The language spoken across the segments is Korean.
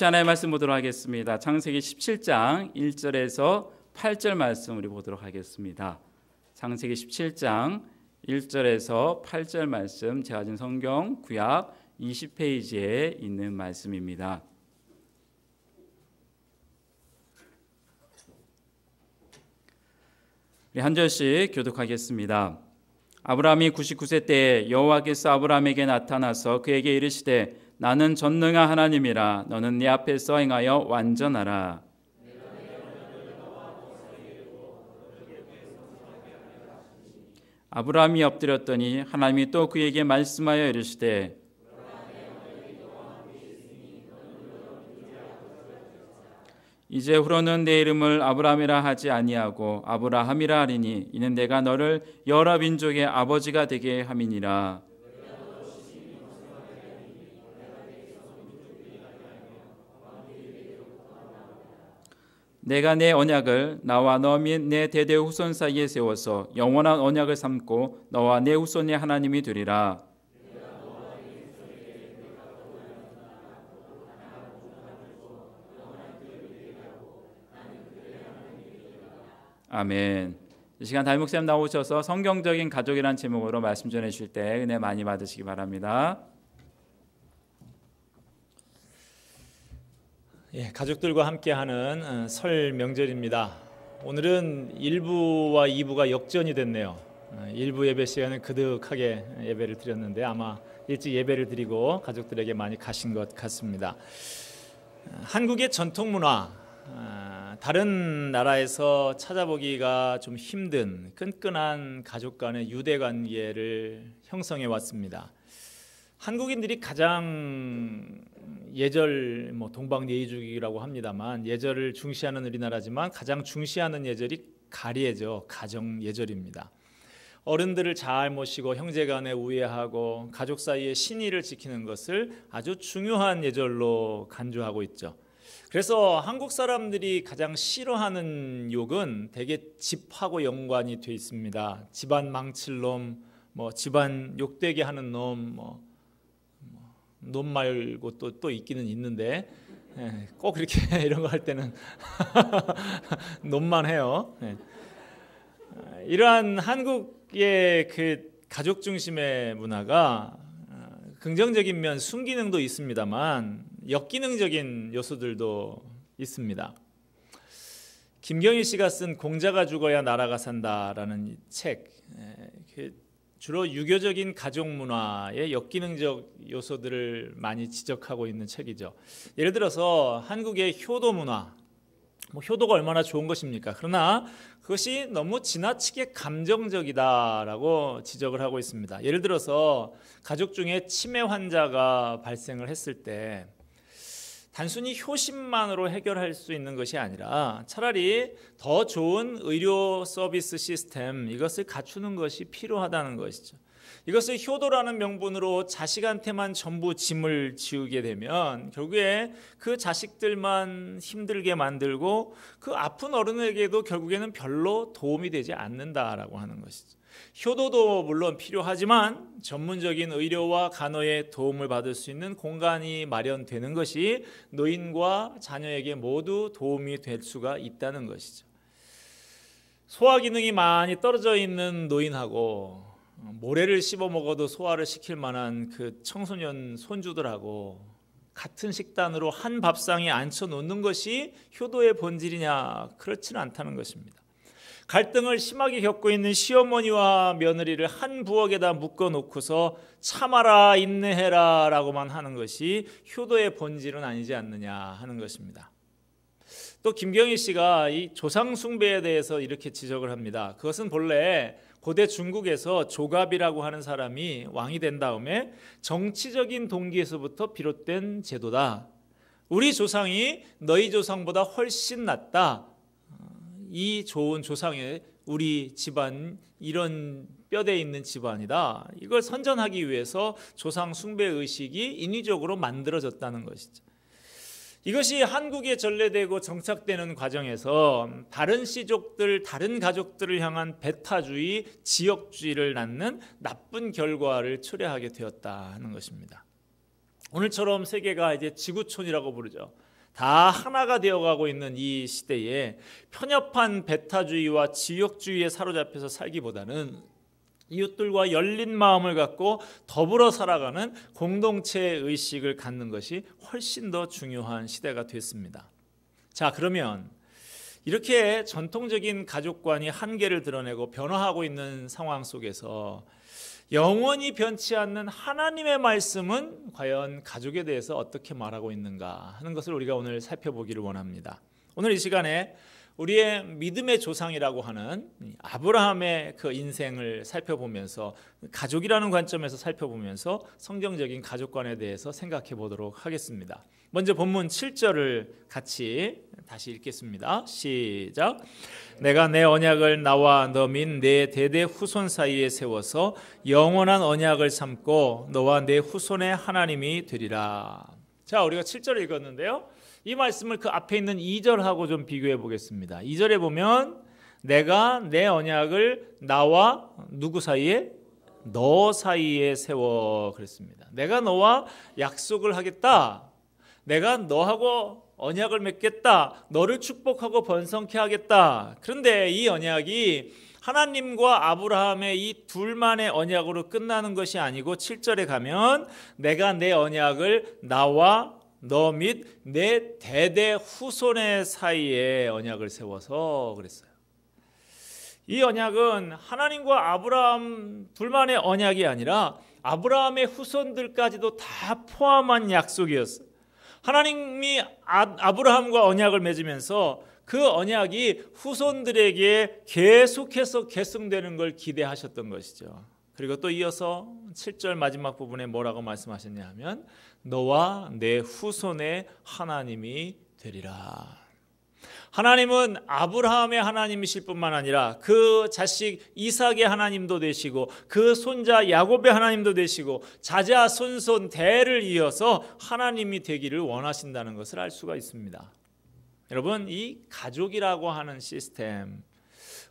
하나의 말씀 보도록 하겠습니다. 창세기 17장 1절에서 8절 말씀 우리 보도록 하겠습니다. 창세기 17장 1절에서 8절 말씀, 제가 가진 성경 구약 20페이지에 있는 말씀입니다. 한 절씩 교독하겠습니다. 아브라함이 99세 때에 여호와께서 아브라함에게 나타나서 그에게 이르시되 나는 전능한 하나님이라. 너는 내 앞에서 행하여 완전하라. 아브라함이 엎드렸더니 하나님이 또 그에게 말씀하여 이르시되 이제 후로는 내 이름을 아브라함이라 하지 아니하고 아브라함이라 하리니 이는 내가 너를 여러 민족의 아버지가 되게 함이니라. 내가 내 언약을 나와 너 및 내 대대 후손 사이에 세워서 영원한 언약을 삼고 너와 내 후손의 하나님이 되리라. 아멘. 이 시간 담임 목사님 나오셔서 성경적인 가족이라는 제목으로 말씀 전해 주실 때 은혜 많이 받으시기 바랍니다. 가족들과 함께하는 설 명절입니다. 오늘은 1부와 2부가 역전이 됐네요. 1부 예배 시간은 그득하게 예배를 드렸는데 아마 일찍 예배를 드리고 가족들에게 많이 가신 것 같습니다. 한국의 전통 문화, 다른 나라에서 찾아보기가 좀 힘든 끈끈한 가족 간의 유대 관계를 형성해 왔습니다. 한국인들이 가장 예절, 동방예의주의라고 합니다만 예절을 중시하는 우리나라지만 가장 중시하는 예절이 가리예죠. 가정 예절입니다. 어른들을 잘 모시고 형제간에 우애하고 가족 사이의 신의를 지키는 것을 아주 중요한 예절로 간주하고 있죠. 그래서 한국 사람들이 가장 싫어하는 욕은 대개 집하고 연관이 돼 있습니다. 집안 망칠 놈, 집안 욕되게 하는 놈, 놈 말고 또 있기는 있는데 꼭 이렇게 이런 거 할 때는 놈만 해요. 이러한 한국의 그 가족 중심의 문화가 긍정적인 면 순기능도 있습니다만 역기능적인 요소들도 있습니다. 김경일 씨가 쓴 공자가 죽어야 나라가 산다라는 책, 주로 유교적인 가족 문화의 역기능적 요소들을 많이 지적하고 있는 책이죠. 예를 들어서 한국의 효도 문화, 효도가 얼마나 좋은 것입니까? 그러나 그것이 너무 지나치게 감정적이다라고 지적을 하고 있습니다. 예를 들어서 가족 중에 치매 환자가 발생을 했을 때 단순히 효심만으로 해결할 수 있는 것이 아니라 차라리 더 좋은 의료 서비스 시스템, 이것을 갖추는 것이 필요하다는 것이죠. 이것을 효도라는 명분으로 자식한테만 전부 짐을 지우게 되면 결국에 그 자식들만 힘들게 만들고 그 아픈 어른에게도 결국에는 별로 도움이 되지 않는다라고 하는 것이죠. 효도도 물론 필요하지만 전문적인 의료와 간호의 도움을 받을 수 있는 공간이 마련되는 것이 노인과 자녀에게 모두 도움이 될 수가 있다는 것이죠. 소화 기능이 많이 떨어져 있는 노인하고 모래를 씹어 먹어도 소화를 시킬 만한 그 청소년 손주들하고 같은 식단으로 한 밥상에 앉혀 놓는 것이 효도의 본질이냐? 그렇지는 않다는 것입니다. 갈등을 심하게 겪고 있는 시어머니와 며느리를 한 부엌에다 묶어놓고서 참아라 인내해라 라고만 하는 것이 효도의 본질은 아니지 않느냐 하는 것입니다. 또 김경일 씨가 이 조상 숭배에 대해서 이렇게 지적을 합니다. 그것은 본래 고대 중국에서 조갑이라고 하는 사람이 왕이 된 다음에 정치적인 동기에서부터 비롯된 제도다. 우리 조상이 너희 조상보다 훨씬 낫다. 이 좋은 조상의 우리 집안 이런 뼈대에 있는 집안이다. 이걸 선전하기 위해서 조상 숭배 의식이 인위적으로 만들어졌다는 것이죠. 이것이 한국에 전래되고 정착되는 과정에서 다른 씨족들, 다른 가족들을 향한 배타주의, 지역주의를 낳는 나쁜 결과를 초래하게 되었다 하는 것입니다. 오늘처럼 세계가 이제 지구촌이라고 부르죠. 다 하나가 되어가고 있는 이 시대에 편협한 배타주의와 지역주의에 사로잡혀서 살기보다는 이웃들과 열린 마음을 갖고 더불어 살아가는 공동체 의식을 갖는 것이 훨씬 더 중요한 시대가 됐습니다. 자, 그러면 이렇게 전통적인 가족관이 한계를 드러내고 변화하고 있는 상황 속에서 영원히 변치 않는 하나님의 말씀은 과연 가족에 대해서 어떻게 말하고 있는가 하는 것을 우리가 오늘 살펴보기를 원합니다. 오늘 이 시간에 우리의 믿음의 조상이라고 하는 아브라함의 그 인생을 살펴보면서 가족이라는 관점에서 살펴보면서 성경적인 가족관에 대해서 생각해 보도록 하겠습니다. 먼저 본문 7절을 같이 다시 읽겠습니다. 시작. 내가 내 언약을 나와 너 및 내 대대 후손 사이에 세워서 영원한 언약을 삼고 너와 내 후손의 하나님이 되리라. 자, 우리가 7절을 읽었는데요. 이 말씀을 그 앞에 있는 2절하고 좀 비교해 보겠습니다. 2절에 보면 내가 내 언약을 나와 누구 사이에? 너 사이에 세워 그랬습니다. 내가 너와 약속을 하겠다. 내가 너하고 언약을 맺겠다. 너를 축복하고 번성케 하겠다. 그런데 이 언약이 하나님과 아브라함의 이 둘만의 언약으로 끝나는 것이 아니고 7절에 가면 내가 내 언약을 나와 너 및 내 대대 후손의 사이에 언약을 세워서 그랬어요. 이 언약은 하나님과 아브라함 둘만의 언약이 아니라 아브라함의 후손들까지도 다 포함한 약속이었어요. 하나님이 아브라함과 언약을 맺으면서 그 언약이 후손들에게 계속해서 계승되는 걸 기대하셨던 것이죠. 그리고 또 이어서 7절 마지막 부분에 뭐라고 말씀하셨냐 하면 너와 내 후손의 하나님이 되리라. 하나님은 아브라함의 하나님이실 뿐만 아니라 그 자식 이삭의 하나님도 되시고 그 손자 야곱의 하나님도 되시고 자자 손손 대를 이어서 하나님이 되기를 원하신다는 것을 알 수가 있습니다. 여러분, 이 가족이라고 하는 시스템,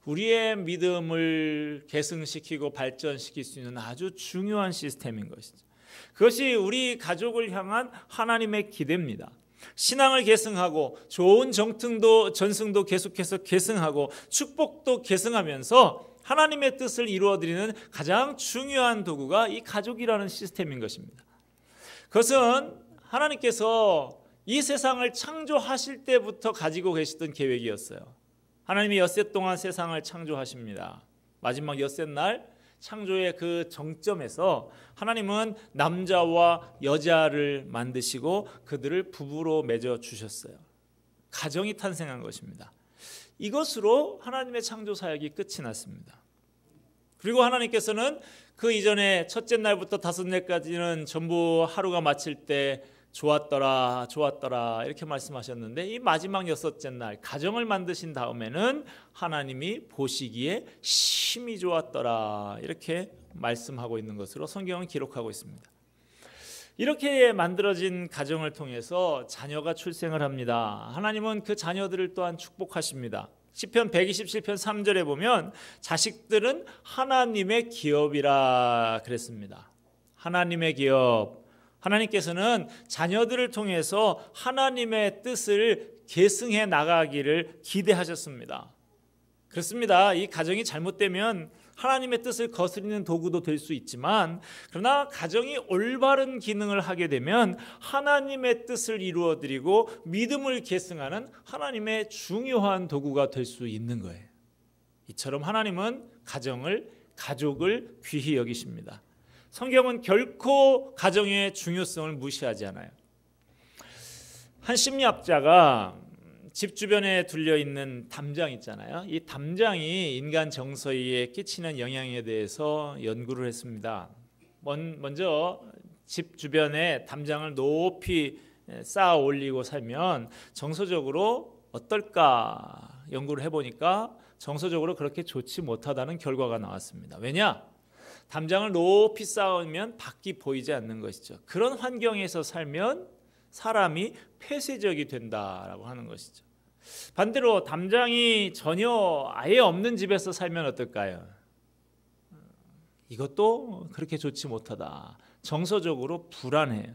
우리의 믿음을 계승시키고 발전시킬 수 있는 아주 중요한 시스템인 것이죠. 그것이 우리 가족을 향한 하나님의 기대입니다. 신앙을 계승하고 좋은 전승도 계속해서 계승하고 축복도 계승하면서 하나님의 뜻을 이루어드리는 가장 중요한 도구가 이 가족이라는 시스템인 것입니다. 그것은 하나님께서 이 세상을 창조하실 때부터 가지고 계시던 계획이었어요. 하나님이 엿새 동안 세상을 창조하십니다. 마지막 엿새 날 창조의 그 정점에서 하나님은 남자와 여자를 만드시고 그들을 부부로 맺어 주셨어요. 가정이 탄생한 것입니다. 이것으로 하나님의 창조 사역이 끝이 났습니다. 그리고 하나님께서는 그 이전에 첫째 날부터 다섯 날까지는 전부 하루가 마칠 때 좋았더라 좋았더라 이렇게 말씀하셨는데 이 마지막 여섯째 날 가정을 만드신 다음에는 하나님이 보시기에 심히 좋았더라 이렇게 말씀하고 있는 것으로 성경은 기록하고 있습니다. 이렇게 만들어진 가정을 통해서 자녀가 출생을 합니다. 하나님은 그 자녀들을 또한 축복하십니다. 시편 127편 3절에 보면 자식들은 하나님의 기업이라 그랬습니다. 하나님의 기업. 하나님께서는 자녀들을 통해서 하나님의 뜻을 계승해 나가기를 기대하셨습니다. 그렇습니다. 이 가정이 잘못되면 하나님의 뜻을 거스리는 도구도 될 수 있지만 그러나 가정이 올바른 기능을 하게 되면 하나님의 뜻을 이루어드리고 믿음을 계승하는 하나님의 중요한 도구가 될 수 있는 거예요. 이처럼 하나님은 가족을 귀히 여기십니다. 성경은 결코 가정의 중요성을 무시하지 않아요. 한 심리학자가 집 주변에 둘려있는 담장 있잖아요. 이 담장이 인간 정서에 끼치는 영향에 대해서 연구를 했습니다. 먼저 집 주변에 담장을 높이 쌓아 올리고 살면 정서적으로 어떨까 연구를 해보니까 정서적으로 그렇게 좋지 못하다는 결과가 나왔습니다. 왜냐? 담장을 높이 쌓으면 밖이 보이지 않는 것이죠. 그런 환경에서 살면 사람이 폐쇄적이 된다라고 하는 것이죠. 반대로 담장이 전혀 아예 없는 집에서 살면 어떨까요? 이것도 그렇게 좋지 못하다. 정서적으로 불안해요.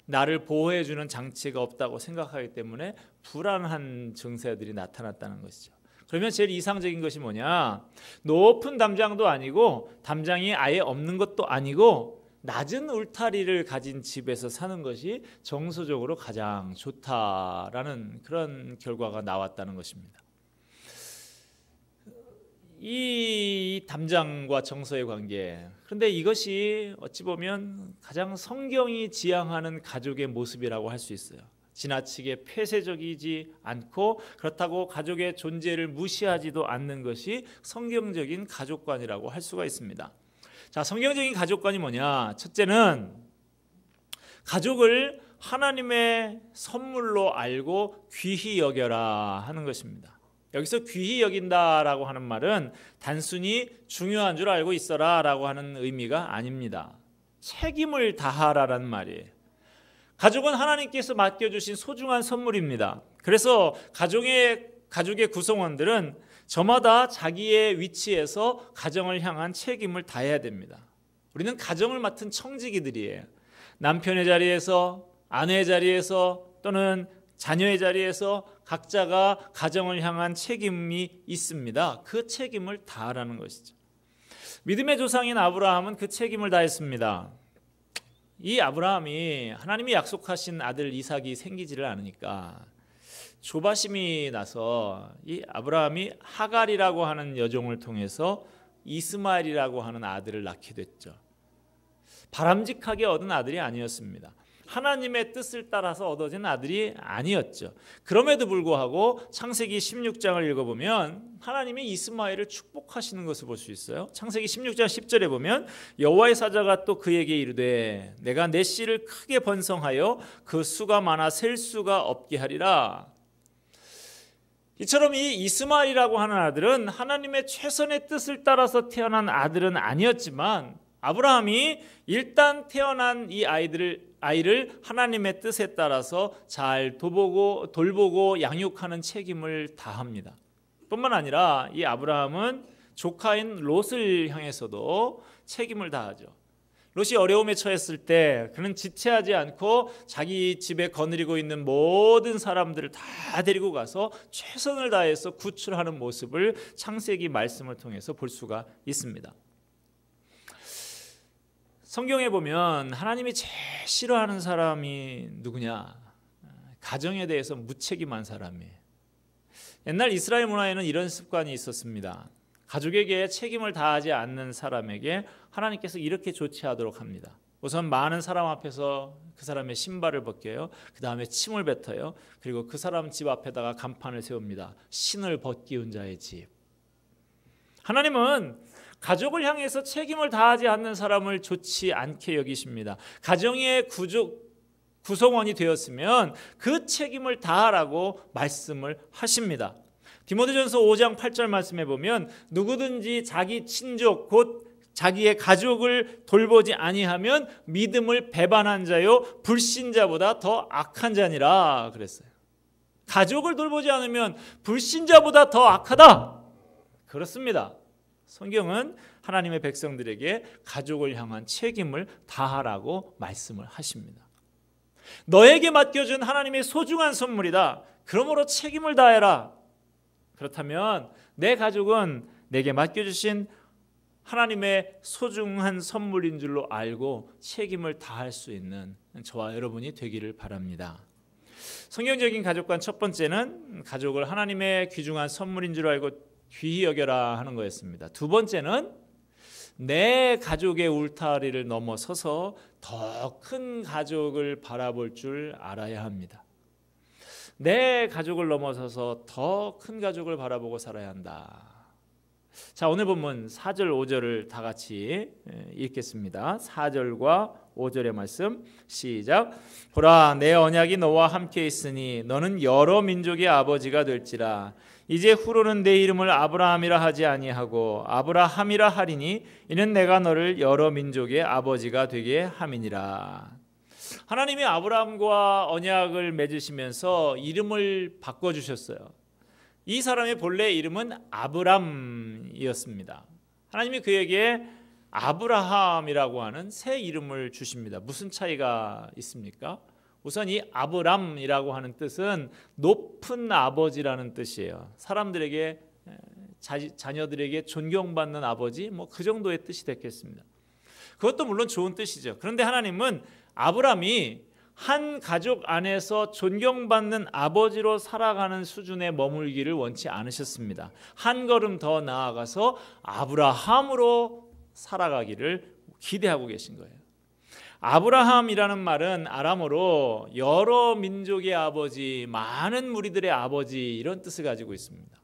나를 보호해주는 장치가 없다고 생각하기 때문에 불안한 증세들이 나타났다는 것이죠. 그러면 제일 이상적인 것이 뭐냐? 높은 담장도 아니고 담장이 아예 없는 것도 아니고 낮은 울타리를 가진 집에서 사는 것이 정서적으로 가장 좋다라는 그런 결과가 나왔다는 것입니다. 이 담장과 정서의 관계, 그런데 이것이 어찌 보면 가장 성경이 지향하는 가족의 모습이라고 할 수 있어요. 지나치게 폐쇄적이지 않고 그렇다고 가족의 존재를 무시하지도 않는 것이 성경적인 가족관이라고 할 수가 있습니다. 자, 성경적인 가족관이 뭐냐? 첫째는 가족을 하나님의 선물로 알고 귀히 여겨라 하는 것입니다. 여기서 귀히 여긴다라고 하는 말은 단순히 중요한 줄 알고 있어라 라고 하는 의미가 아닙니다. 책임을 다하라는 말이에요. 가족은 하나님께서 맡겨주신 소중한 선물입니다. 그래서 가족의 구성원들은 저마다 자기의 위치에서 가정을 향한 책임을 다해야 됩니다. 우리는 가정을 맡은 청지기들이에요. 남편의 자리에서, 아내의 자리에서 또는 자녀의 자리에서 각자가 가정을 향한 책임이 있습니다. 그 책임을 다하라는 것이죠. 믿음의 조상인 아브라함은 그 책임을 다했습니다. 이 아브라함이 하나님이 약속하신 아들 이삭이 생기지를 않으니까 조바심이 나서 이 아브라함이 하갈이라고 하는 여종을 통해서 이스마엘이라고 하는 아들을 낳게 됐죠. 바람직하게 얻은 아들이 아니었습니다. 하나님의 뜻을 따라서 얻어진 아들이 아니었죠. 그럼에도 불구하고 창세기 16장을 읽어보면 하나님이 이스마엘을 축복하시는 것을 볼 수 있어요. 창세기 16장 10절에 보면 여호와의 사자가 또 그에게 이르되 내가 내 씨를 크게 번성하여 그 수가 많아 셀 수가 없게 하리라. 이처럼 이 이스마엘이라고 하는 아들은 하나님의 최선의 뜻을 따라서 태어난 아들은 아니었지만 아브라함이 일단 태어난 이 아이를 하나님의 뜻에 따라서 잘 돌보고 양육하는 책임을 다합니다. 뿐만 아니라 이 아브라함은 조카인 롯을 향해서도 책임을 다하죠. 롯이 어려움에 처했을 때 그는 지체하지 않고 자기 집에 거느리고 있는 모든 사람들을 다 데리고 가서 최선을 다해서 구출하는 모습을 창세기 말씀을 통해서 볼 수가 있습니다. 성경에 보면 하나님이 제일 싫어하는 사람이 누구냐? 가정에 대해서 무책임한 사람이에요. 옛날 이스라엘 문화에는 이런 습관이 있었습니다. 가족에게 책임을 다하지 않는 사람에게 하나님께서 이렇게 조치하도록 합니다. 우선 많은 사람 앞에서 그 사람의 신발을 벗겨요. 그 다음에 침을 뱉어요. 그리고 그 사람 집 앞에다가 간판을 세웁니다. 신을 벗기운 자의 집. 하나님은 가족을 향해서 책임을 다하지 않는 사람을 좋지 않게 여기십니다. 가정의 구성원이 되었으면 그 책임을 다하라고 말씀을 하십니다. 디모데전서 5장 8절 말씀에 보면 누구든지 자기 친족 곧 자기의 가족을 돌보지 아니하면 믿음을 배반한 자요 불신자보다 더 악한 자니라 그랬어요. 가족을 돌보지 않으면 불신자보다 더 악하다. 그렇습니다. 성경은 하나님의 백성들에게 가족을 향한 책임을 다하라고 말씀을 하십니다. 너에게 맡겨준 하나님의 소중한 선물이다. 그러므로 책임을 다해라. 그렇다면 내 가족은 내게 맡겨주신 하나님의 소중한 선물인 줄로 알고 책임을 다할 수 있는 저와 여러분이 되기를 바랍니다. 성경적인 가족관 첫 번째는 가족을 하나님의 귀중한 선물인 줄 알고 귀히 여겨라 하는 거였습니다. 두 번째는 내 가족의 울타리를 넘어서서 더 큰 가족을 바라볼 줄 알아야 합니다. 내 가족을 넘어서서 더 큰 가족을 바라보고 살아야 한다. 자, 오늘 본문 4절 5절을 다 같이 읽겠습니다. 4절과 5절의 말씀 시작. 보라, 내 언약이 너와 함께 있으니 너는 여러 민족의 아버지가 될지라. 이제 후로는 내 이름을 아브라함이라 하지 아니하고 아브라함이라 하리니 이는 내가 너를 여러 민족의 아버지가 되게 함이니라. 하나님이 아브라함과 언약을 맺으시면서 이름을 바꿔주셨어요. 이 사람의 본래 이름은 아브람이었습니다. 하나님이 그에게 아브라함이라고 하는 새 이름을 주십니다. 무슨 차이가 있습니까? 우선 이 아브람이라고 하는 뜻은 높은 아버지라는 뜻이에요. 사람들에게 자녀들에게 존경받는 아버지, 뭐 그 정도의 뜻이 됐겠습니다. 그것도 물론 좋은 뜻이죠. 그런데 하나님은 아브람이 한 가족 안에서 존경받는 아버지로 살아가는 수준에 머물기를 원치 않으셨습니다. 한 걸음 더 나아가서 아브라함으로 살아가기를 기대하고 계신 거예요. 아브라함이라는 말은 아람어로 여러 민족의 아버지, 많은 무리들의 아버지 이런 뜻을 가지고 있습니다.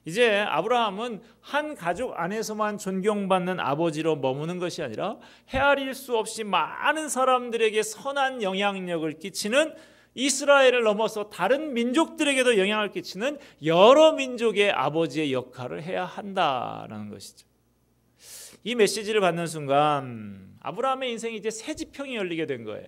이제 아브라함은 한 가족 안에서만 존경받는 아버지로 머무는 것이 아니라 헤아릴 수 없이 많은 사람들에게 선한 영향력을 끼치는, 이스라엘을 넘어서 다른 민족들에게도 영향을 끼치는 여러 민족의 아버지의 역할을 해야 한다라는 것이죠. 이 메시지를 받는 순간 아브라함의 인생이 이제 새 지평이 열리게 된 거예요.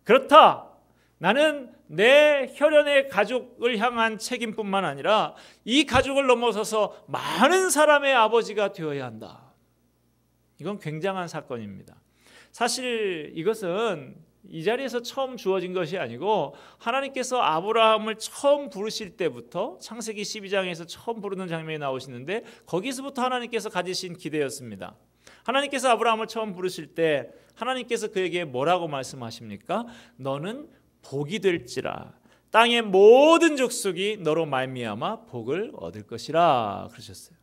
그렇다, 나는 내 혈연의 가족을 향한 책임뿐만 아니라 이 가족을 넘어서서 많은 사람의 아버지가 되어야 한다. 이건 굉장한 사건입니다. 사실 이것은 이 자리에서 처음 주어진 것이 아니고 하나님께서 아브라함을 처음 부르실 때부터 창세기 12장에서 처음 부르는 장면이 나오시는데 거기서부터 하나님께서 가지신 기대였습니다. 하나님께서 아브라함을 처음 부르실 때 하나님께서 그에게 뭐라고 말씀하십니까? 너는 복이 될지라 땅의 모든 족속이 너로 말미암아 복을 얻을 것이라 그러셨어요.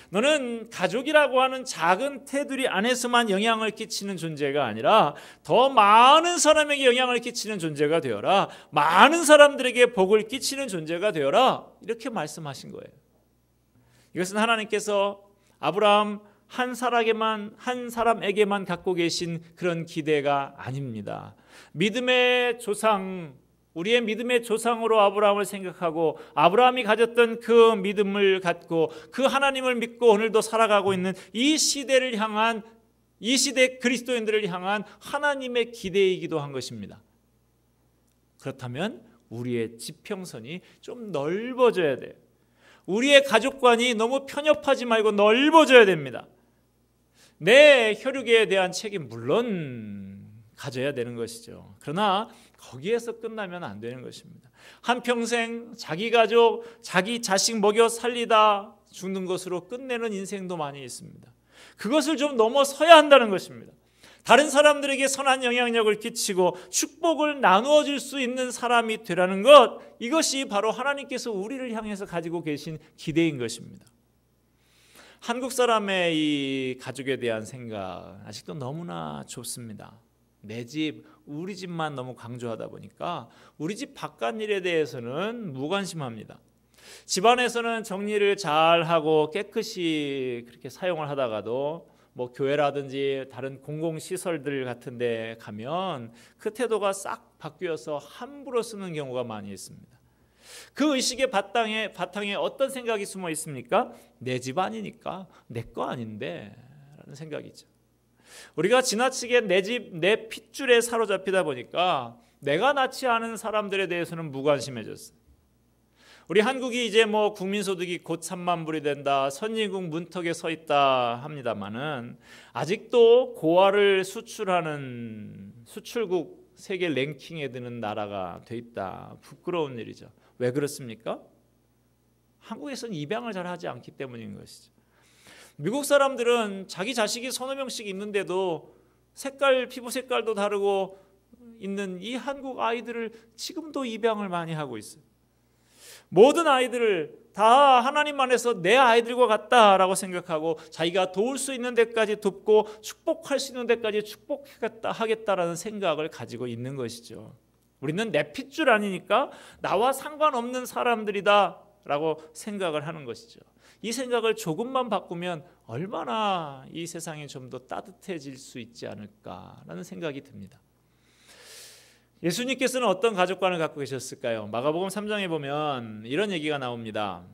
너는 가족이라고 하는 작은 테두리 안에서만 영향을 끼치는 존재가 아니라 더 많은 사람에게 영향을 끼치는 존재가 되어라. 많은 사람들에게 복을 끼치는 존재가 되어라. 이렇게 말씀하신 거예요. 이것은 하나님께서 아브라함 한 사람에게만 갖고 계신 그런 기대가 아닙니다. 믿음의 조상, 우리의 믿음의 조상으로 아브라함을 생각하고 아브라함이 가졌던 그 믿음을 갖고 그 하나님을 믿고 오늘도 살아가고 있는 이 시대를 향한, 이 시대 그리스도인들을 향한 하나님의 기대이기도 한 것입니다. 그렇다면 우리의 지평선이 좀 넓어져야 돼요. 우리의 가족관이 너무 편협하지 말고 넓어져야 됩니다. 내 혈육에 대한 책임 물론 가져야 되는 것이죠. 그러나 거기에서 끝나면 안 되는 것입니다. 한평생 자기 가족, 자기 자식 먹여 살리다 죽는 것으로 끝내는 인생도 많이 있습니다. 그것을 좀 넘어서야 한다는 것입니다. 다른 사람들에게 선한 영향력을 끼치고 축복을 나누어 줄 수 있는 사람이 되라는 것, 이것이 바로 하나님께서 우리를 향해서 가지고 계신 기대인 것입니다. 한국 사람의 이 가족에 대한 생각 아직도 너무나 좁습니다. 내 집, 우리 집만 너무 강조하다 보니까 우리 집 바깥 일에 대해서는 무관심합니다. 집안에서는 정리를 잘 하고 깨끗이 그렇게 사용을 하다가도 뭐 교회라든지 다른 공공시설들 같은 데 가면 그 태도가 싹 바뀌어서 함부로 쓰는 경우가 많이 있습니다. 그 의식의 바탕에 어떤 생각이 숨어 있습니까? 내 집 아니니까 내 거 아닌데 라는 생각이죠. 우리가 지나치게 내 집, 내 핏줄에 사로잡히다 보니까 내가 낳지 않은 사람들에 대해서는 무관심해졌어요. 우리 한국이 이제 뭐 국민소득이 곧 3만 불이 된다, 선진국 문턱에 서 있다 합니다만은 아직도 고아를 수출하는 수출국 세계 랭킹에 드는 나라가 돼 있다. 부끄러운 일이죠. 왜 그렇습니까? 한국에서는 입양을 잘 하지 않기 때문인 것이죠. 미국 사람들은 자기 자식이 서너 명씩 있는데도 피부 색깔도 다르고 있는 이 한국 아이들을 지금도 입양을 많이 하고 있어요. 모든 아이들을 다 하나님 안에서 내 아이들과 같다라고 생각하고 자기가 도울 수 있는 데까지 돕고 축복할 수 있는 데까지 축복하겠다라는 생각을 가지고 있는 것이죠. 우리는 내 핏줄 아니니까 나와 상관없는 사람들이다라고 생각을 하는 것이죠. 이 생각을 조금만 바꾸면 얼마나 이 세상이 좀 더 따뜻해질 수 있지 않을까라는 생각이 듭니다. 예수님께서는 어떤 가족관을 갖고 계셨을까요? 마가복음 3장에 보면 이런 얘기가 나옵니다.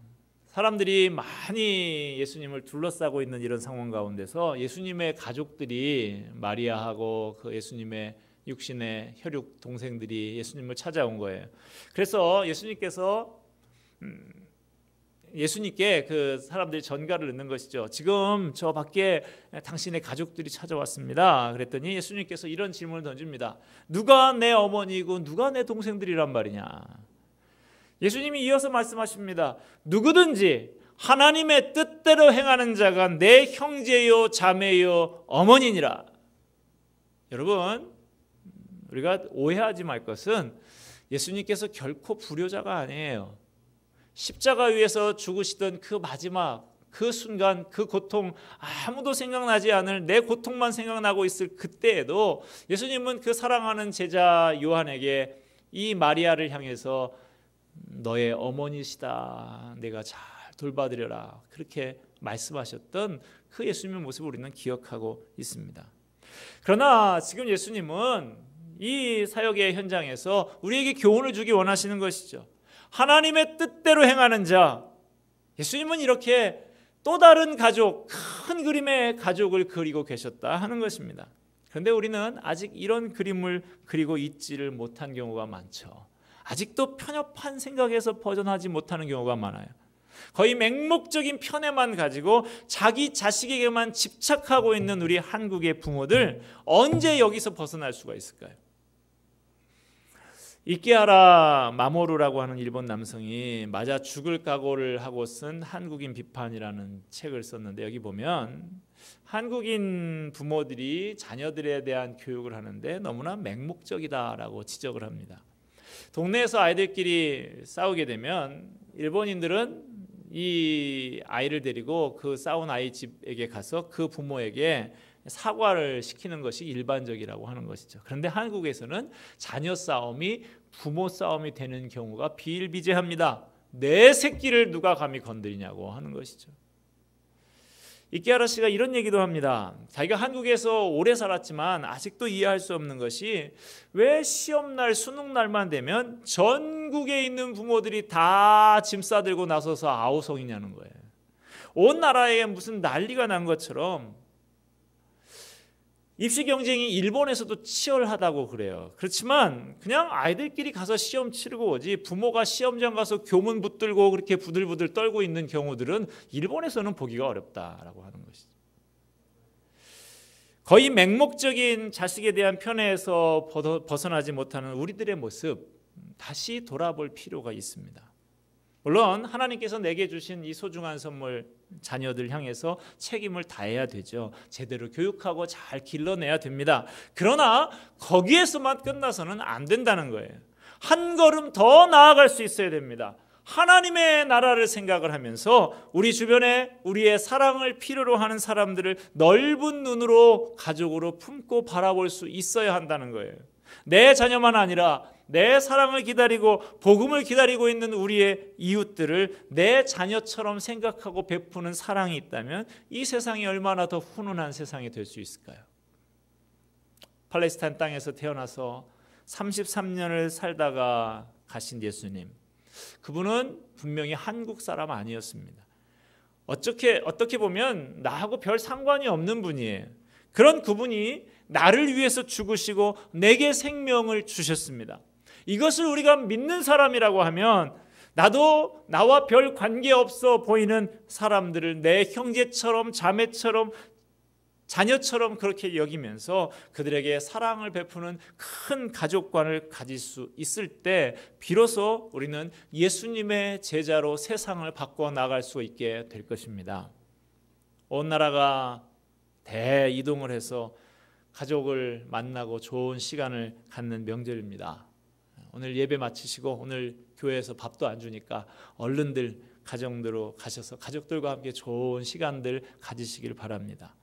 사람들이 많이 예수님을 둘러싸고 있는 이런 상황 가운데서 예수님의 가족들이 마리아하고 그 예수님의 육신의 혈육 동생들이 예수님을 찾아온 거예요. 그래서 예수님께서 예수님께 그 사람들이 전가를 넣는 것이죠. 지금 저 밖에 당신의 가족들이 찾아왔습니다. 그랬더니 예수님께서 이런 질문을 던집니다. 누가 내 어머니고 누가 내 동생들이란 말이냐. 예수님이 이어서 말씀하십니다. 누구든지 하나님의 뜻대로 행하는 자가 내 형제요 자매요 어머니니라. 여러분, 우리가 오해하지 말 것은 예수님께서 결코 불효자가 아니에요. 십자가 위에서 죽으시던 그 마지막 그 순간, 그 고통, 아무도 생각나지 않을 내 고통만 생각나고 있을 그때에도 예수님은 그 사랑하는 제자 요한에게 이 마리아를 향해서 너의 어머니시다, 내가 잘 돌봐드려라, 그렇게 말씀하셨던 그 예수님의 모습을 우리는 기억하고 있습니다. 그러나 지금 예수님은 이 사역의 현장에서 우리에게 교훈을 주기 원하시는 것이죠. 하나님의 뜻대로 행하는 자, 예수님은 이렇게 또 다른 가족, 큰 그림의 가족을 그리고 계셨다 하는 것입니다. 그런데 우리는 아직 이런 그림을 그리고 있지를 못한 경우가 많죠. 아직도 편협한 생각에서 벗어나지 못하는 경우가 많아요. 거의 맹목적인 편애만 가지고 자기 자식에게만 집착하고 있는 우리 한국의 부모들, 언제 여기서 벗어날 수가 있을까요? 이케하라 마모루라고 하는 일본 남성이 맞아 죽을 각오를 하고 쓴 한국인 비판이라는 책을 썼는데, 여기 보면 한국인 부모들이 자녀들에 대한 교육을 하는데 너무나 맹목적이다라고 지적을 합니다. 동네에서 아이들끼리 싸우게 되면 일본인들은 이 아이를 데리고 그 싸운 아이 집에게 가서 그 부모에게 사과를 시키는 것이 일반적이라고 하는 것이죠. 그런데 한국에서는 자녀 싸움이 부모 싸움이 되는 경우가 비일비재합니다. 내 새끼를 누가 감히 건드리냐고 하는 것이죠. 이케하라 씨가 이런 얘기도 합니다. 자기가 한국에서 오래 살았지만 아직도 이해할 수 없는 것이 왜 시험날, 수능날만 되면 전국에 있는 부모들이 다 짐 싸들고 나서서 아우성이냐는 거예요. 온 나라에 무슨 난리가 난 것처럼 입시 경쟁이 일본에서도 치열하다고 그래요. 그렇지만 그냥 아이들끼리 가서 시험 치르고 오지, 부모가 시험장 가서 교문 붙들고 그렇게 부들부들 떨고 있는 경우들은 일본에서는 보기가 어렵다라고 하는 것이죠. 거의 맹목적인 자식에 대한 편애에서 벗어나지 못하는 우리들의 모습, 다시 돌아볼 필요가 있습니다. 물론 하나님께서 내게 주신 이 소중한 선물, 자녀들 향해서 책임을 다해야 되죠. 제대로 교육하고 잘 길러내야 됩니다. 그러나 거기에서만 끝나서는 안 된다는 거예요. 한 걸음 더 나아갈 수 있어야 됩니다. 하나님의 나라를 생각을 하면서 우리 주변에 우리의 사랑을 필요로 하는 사람들을 넓은 눈으로 가족으로 품고 바라볼 수 있어야 한다는 거예요. 내 자녀만 아니라 내 사랑을 기다리고 복음을 기다리고 있는 우리의 이웃들을 내 자녀처럼 생각하고 베푸는 사랑이 있다면 이 세상이 얼마나 더 훈훈한 세상이 될 수 있을까요? 팔레스타인 땅에서 태어나서 33년을 살다가 가신 예수님, 그분은 분명히 한국 사람 아니었습니다. 어떻게 보면 나하고 별 상관이 없는 분이에요. 그런 그분이 나를 위해서 죽으시고 내게 생명을 주셨습니다. 이것을 우리가 믿는 사람이라고 하면 나도 나와 별 관계없어 보이는 사람들을 내 형제처럼 자매처럼 자녀처럼 그렇게 여기면서 그들에게 사랑을 베푸는 큰 가족관을 가질 수 있을 때 비로소 우리는 예수님의 제자로 세상을 바꿔 나갈 수 있게 될 것입니다. 온 나라가 대이동을 해서 가족을 만나고 좋은 시간을 갖는 명절입니다. 오늘 예배 마치시고 오늘 교회에서 밥도 안 주니까 얼른들 가정으로 가셔서 가족들과 함께 좋은 시간들 가지시길 바랍니다.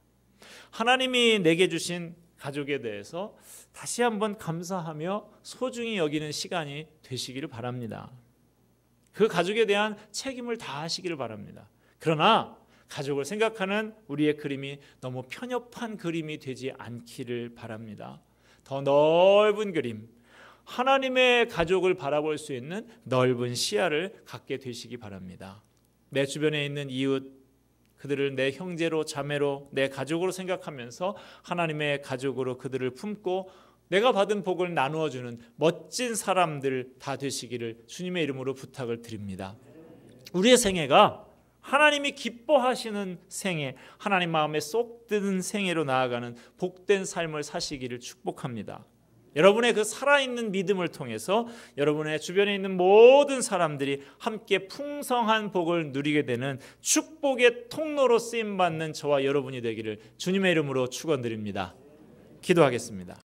하나님이 내게 주신 가족에 대해서 다시 한번 감사하며 소중히 여기는 시간이 되시기를 바랍니다. 그 가족에 대한 책임을 다하시기를 바랍니다. 그러나 가족을 생각하는 우리의 그림이 너무 편협한 그림이 되지 않기를 바랍니다. 더 넓은 그림, 하나님의 가족을 바라볼 수 있는 넓은 시야를 갖게 되시기 바랍니다. 내 주변에 있는 이웃, 그들을 내 형제로 자매로 내 가족으로 생각하면서 하나님의 가족으로 그들을 품고 내가 받은 복을 나누어주는 멋진 사람들 다 되시기를 주님의 이름으로 부탁을 드립니다. 우리의 생애가 하나님이 기뻐하시는 생애, 하나님 마음에 쏙 드는 생애로 나아가는 복된 삶을 사시기를 축복합니다. 여러분의 그 살아있는 믿음을 통해서 여러분의 주변에 있는 모든 사람들이 함께 풍성한 복을 누리게 되는 축복의 통로로 쓰임받는 저와 여러분이 되기를 주님의 이름으로 축원드립니다. 기도하겠습니다.